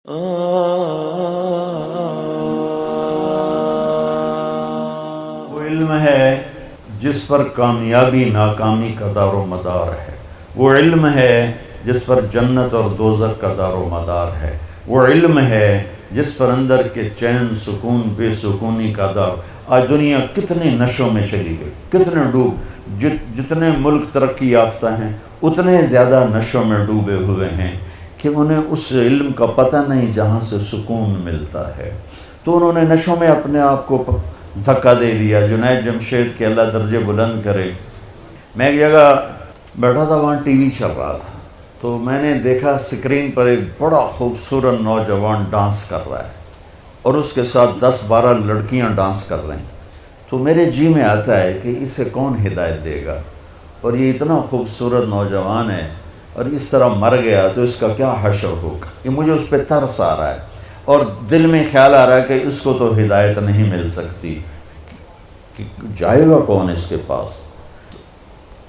وہ علم ہے جس پر کامیابی ناکامی کا دار و مدار ہے، وہ علم ہے جس پر جنت اور دوزخ کا دار و مدار ہے، وہ علم ہے جس پر اندر کے چین سکون بے سکونی کا دار۔ آج دنیا کتنے نشوں میں چلی گئی، کتنے ڈوب، جتنے ملک ترقی یافتہ ہیں اتنے زیادہ نشوں میں ڈوبے ہوئے ہیں کہ انہیں اس علم کا پتہ نہیں جہاں سے سکون ملتا ہے، تو انہوں نے نشوں میں اپنے آپ کو دھکا دے دیا۔ جنید جمشید کے اللہ درجے بلند کرے، میں ایک جگہ بیٹھا تھا، وہاں ٹی وی چل رہا تھا، تو میں نے دیکھا اسکرین پر ایک بڑا خوبصورت نوجوان ڈانس کر رہا ہے اور اس کے ساتھ 10-12 لڑکیاں ڈانس کر رہی ہیں۔ تو میرے جی میں آتا ہے کہ اسے کون ہدایت دے گا، اور یہ اتنا خوبصورت نوجوان ہے اور اس طرح مر گیا تو اس کا کیا حشر ہوگا۔ یہ مجھے اس پہ ترس آ رہا ہے اور دل میں خیال آ رہا ہے کہ اس کو تو ہدایت نہیں مل سکتی، کہ جائے گا کون اس کے پاس۔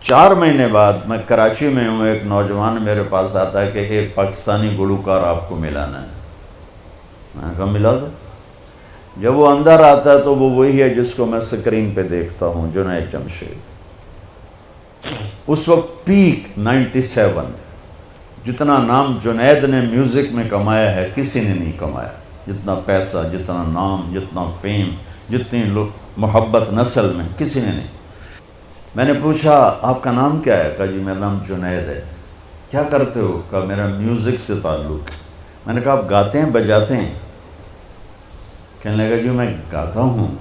4 مہینے بعد میں کراچی میں ہوں، ایک نوجوان میرے پاس آتا ہے کہ ایک پاکستانی گلوکار آپ کو ملانا ہے۔ میں نے کہا ملا دو۔ جب وہ اندر آتا ہے تو وہ وہی ہے جس کو میں سکرین پہ دیکھتا ہوں، جنید جمشید۔ اس وقت پیک 97، جتنا نام جنید نے میوزک میں کمایا ہے کسی نے نہیں کمایا، جتنا پیسہ، جتنا نام، جتنا فیم، جتنی محبت نسل میں کسی نے نہیں۔ میں نے پوچھا آپ کا نام کیا ہے؟ کہا جی میرا نام جنید ہے۔ کیا کرتے ہو؟ کہا میرا میوزک سے تعلق ہے۔ میں نے کہا آپ گاتے ہیں بجاتے ہیں؟ کہنے لگا جی میں گاتا ہوں،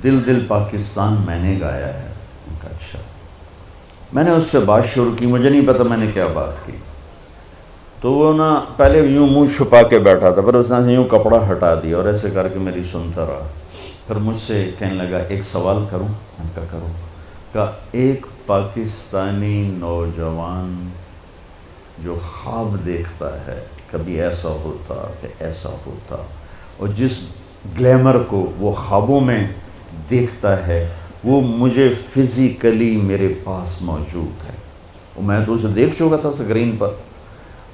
دل دل پاکستان میں نے گایا ہے۔ میں کہا اچھا۔ میں نے اس سے بات شروع کی، مجھے نہیں پتا میں نے کیا بات کی، تو وہ نا پہلے یوں منہ چھپا کے بیٹھا تھا، پھر اس نے یوں کپڑا ہٹا دیا اور ایسے کر کے میری سنتا رہا۔ پھر مجھ سے کہنے لگا ایک سوال کروں؟ میں نے کہا کروں۔ کہا ایک پاکستانی نوجوان جو خواب دیکھتا ہے کبھی ایسا ہوتا کہ ایسا ہوتا، اور جس گلیمر کو وہ خوابوں میں دیکھتا ہے وہ مجھے فزیکلی میرے پاس موجود ہے، اور میں تو اسے دیکھ چکا تھا سکرین پر،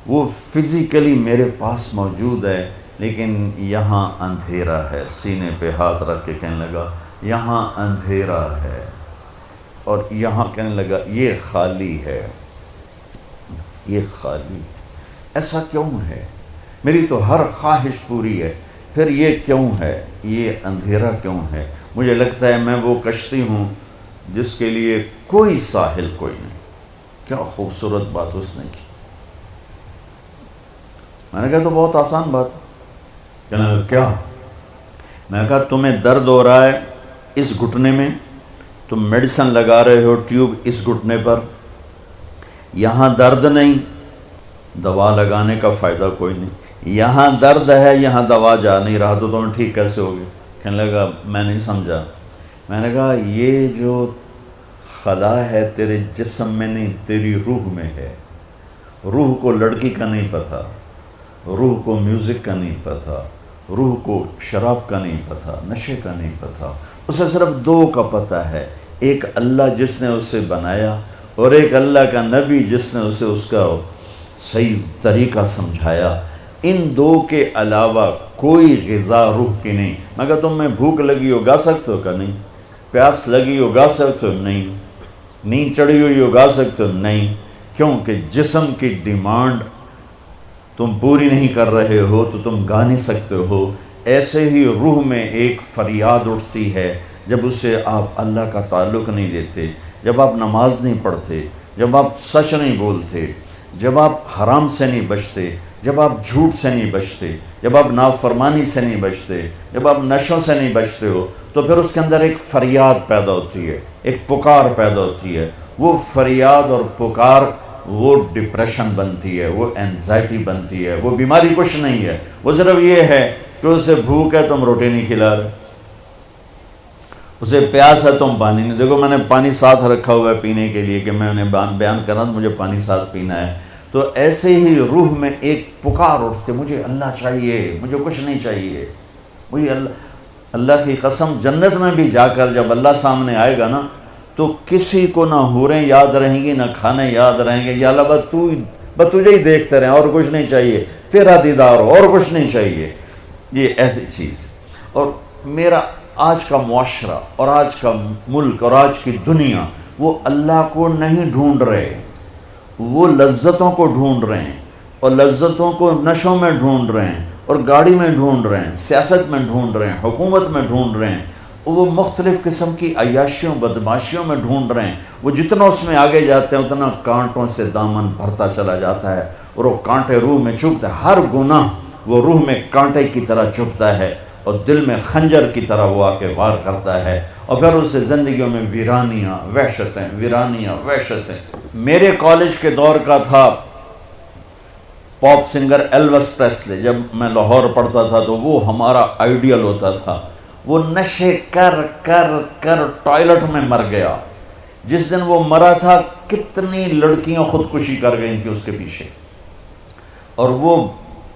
وہ فزیکلی میرے پاس موجود ہے، لیکن یہاں اندھیرا ہے۔ سینے پہ ہاتھ رکھ کے کہنے لگا یہاں اندھیرا ہے، اور یہاں کہنے لگا یہ خالی ہے، یہ خالی۔ ایسا کیوں ہے؟ میری تو ہر خواہش پوری ہے، پھر یہ کیوں ہے؟ یہ اندھیرا کیوں ہے؟ مجھے لگتا ہے میں وہ کشتی ہوں جس کے لیے کوئی ساحل کوئی نہیں۔ کیا خوبصورت بات اس نے کی۔ میں نے کہا تو بہت آسان بات۔ کہنے لگا کیا؟ میں نے کہا تمہیں درد ہو رہا ہے اس گھٹنے میں، تم میڈیسن لگا رہے ہو ٹیوب اس گھٹنے پر، یہاں درد نہیں، دوا لگانے کا فائدہ کوئی نہیں، یہاں درد ہے، یہاں دوا جا نہیں رہا، تو تمہیں ٹھیک کیسے ہوگی؟ کہنے لگا میں نہیں سمجھا۔ میں نے کہا یہ جو خلا ہے تیرے جسم میں نہیں، تیری روح میں ہے۔ روح کو لڑکی کا نہیں پتہ، روح کو میوزک کا نہیں پتہ، روح کو شراب کا نہیں پتہ، نشے کا نہیں پتہ، اسے صرف 2 کا پتہ ہے، ایک اللہ جس نے اسے بنایا، اور ایک اللہ کا نبی جس نے اسے اس کا صحیح طریقہ سمجھایا۔ ان 2 کے علاوہ کوئی غذا روح کی نہیں۔ میں کہا تم میں بھوک لگی ہو گا سکتے ہو؟ کہ نہیں۔ پیاس لگی ہو گا سکتے ہو؟ نہیں۔ نیند چڑھی ہوئی ہو گا سکتے ہو؟ نہیں۔ کیونکہ جسم کی ڈیمانڈ تم پوری نہیں کر رہے ہو تو تم گا نہیں سکتے ہو۔ ایسے ہی روح میں ایک فریاد اٹھتی ہے جب اسے آپ اللہ کا تعلق نہیں دیتے، جب آپ نماز نہیں پڑھتے، جب آپ سچ نہیں بولتے، جب آپ حرام سے نہیں بچتے، جب آپ جھوٹ سے نہیں بچتے، جب آپ نافرمانی سے نہیں بچتے، جب آپ نشوں سے نہیں بچتے ہو، تو پھر اس کے اندر ایک فریاد پیدا ہوتی ہے، ایک پکار پیدا ہوتی ہے۔ وہ فریاد اور پکار وہ ڈپریشن بنتی ہے، وہ اینزائٹی بنتی ہے، وہ بیماری کچھ نہیں ہے، وہ صرف یہ ہے کہ اسے بھوک ہے تم روٹی نہیں کھلا رہے، اسے پیاس ہے تم پانی نہیں۔ دیکھو میں نے پانی ساتھ رکھا ہوا ہے پینے کے لیے کہ میں انہیں بیان کر رہا ہوں، مجھے پانی ساتھ پینا ہے۔ تو ایسے ہی روح میں ایک پکار اٹھتے، مجھے اللہ چاہیے، مجھے کچھ نہیں چاہیے، مجھے اللہ کی قسم جنت میں بھی جا کر جب اللہ سامنے آئے گا نا تو کسی کو نہ حوریں یاد رہیں گی، نہ کھانے یاد رہیں گے، یا اللہ بس بس تجھے ہی دیکھتے رہیں اور کچھ نہیں چاہیے، تیرا دیدار ہو اور کچھ نہیں چاہیے، یہ ایسی چیز۔ اور میرا آج کا معاشرہ اور آج کا ملک اور آج کی دنیا وہ اللہ کو نہیں ڈھونڈ رہے، وہ لذتوں کو ڈھونڈ رہے ہیں، اور لذتوں کو نشوں میں ڈھونڈ رہے ہیں، اور گاڑی میں ڈھونڈ رہے ہیں، سیاست میں ڈھونڈ رہے ہیں، حکومت میں ڈھونڈ رہے ہیں، وہ مختلف قسم کی عیاشیوں بدماشیوں میں ڈھونڈ رہے ہیں۔ وہ جتنا اس میں آگے جاتے ہیں اتنا کانٹوں سے دامن بھرتا چلا جاتا ہے، اور وہ کانٹے روح میں چبھتے ہیں، ہر گناہ وہ روح میں کانٹے کی طرح چبھتا ہے، اور دل میں خنجر کی طرح وہ آ کے وار کرتا ہے، اور پھر اس سے زندگیوں میں ویرانیاں وحشتیں، ویرانیاں وحشتیں۔ میرے کالج کے دور کا تھا پاپ سنگر ایلوس پریسلے، جب میں لاہور پڑھتا تھا تو وہ ہمارا آئیڈیل ہوتا تھا۔ وہ نشے کر کر کر ٹوائلٹ میں مر گیا۔ جس دن وہ مرا تھا کتنی لڑکیاں خودکشی کر گئی تھیں اس کے پیچھے، اور وہ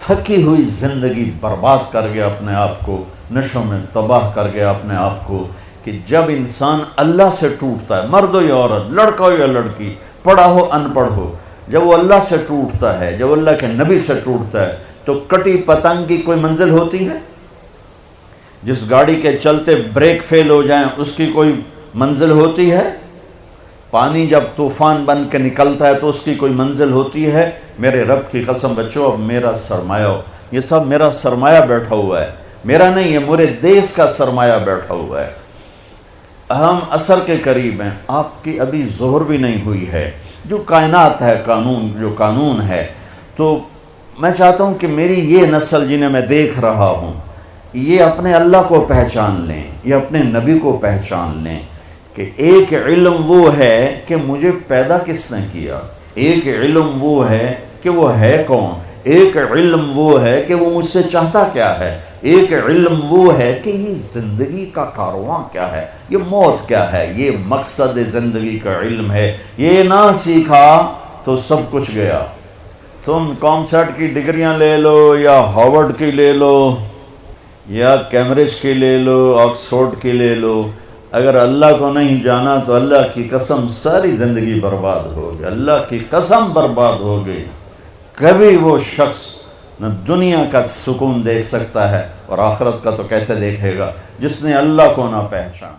تھکی ہوئی زندگی برباد کر گیا اپنے آپ کو، نشوں میں تباہ کر گیا اپنے آپ کو۔ کہ جب انسان اللہ سے ٹوٹتا ہے، مرد ہو یا عورت، لڑکا ہو یا لڑکی، پڑھا ہو ان پڑھ ہو، جب وہ اللہ سے ٹوٹتا ہے، جب اللہ کے نبی سے ٹوٹتا ہے، تو کٹی پتنگ کی کوئی منزل ہوتی ہے؟ جس گاڑی کے چلتے بریک فیل ہو جائیں اس کی کوئی منزل ہوتی ہے؟ پانی جب طوفان بن کے نکلتا ہے تو اس کی کوئی منزل ہوتی ہے؟ میرے رب کی قسم بچوں، اب میرا سرمایہ ہو، یہ سب میرا سرمایہ بیٹھا ہوا ہے، میرا نہیں، یہ میرے دیس کا سرمایہ بیٹھا ہوا ہے۔ ہم عصر کے قریب ہیں، آپ کی ابھی ظہر بھی نہیں ہوئی ہے۔ جو کائنات ہے، قانون جو قانون ہے، تو میں چاہتا ہوں کہ میری یہ نسل جنہیں میں دیکھ رہا ہوں، یہ اپنے اللہ کو پہچان لیں، یہ اپنے نبی کو پہچان لیں کہ ایک علم وہ ہے کہ مجھے پیدا کس نے کیا، ایک علم وہ ہے کہ وہ ہے کون، ایک علم وہ ہے کہ وہ مجھ سے چاہتا کیا ہے، ایک علم وہ ہے کہ یہ زندگی کا کارواں کیا ہے، یہ موت کیا ہے، یہ مقصد زندگی کا علم ہے۔ یہ نہ سیکھا تو سب کچھ گیا۔ تم کامسیٹ کی ڈگریاں لے لو یا ہارورڈ کی لے لو یا کیمبرج کی لے لو، آکسفورڈ کی لے لو، اگر اللہ کو نہیں جانا تو اللہ کی قسم ساری زندگی برباد ہوگی، اللہ کی قسم برباد ہوگی۔ کبھی وہ شخص نہ دنیا کا سکون دیکھ سکتا ہے، اور آخرت کا تو کیسے دیکھے گا جس نے اللہ کو نہ پہچانا۔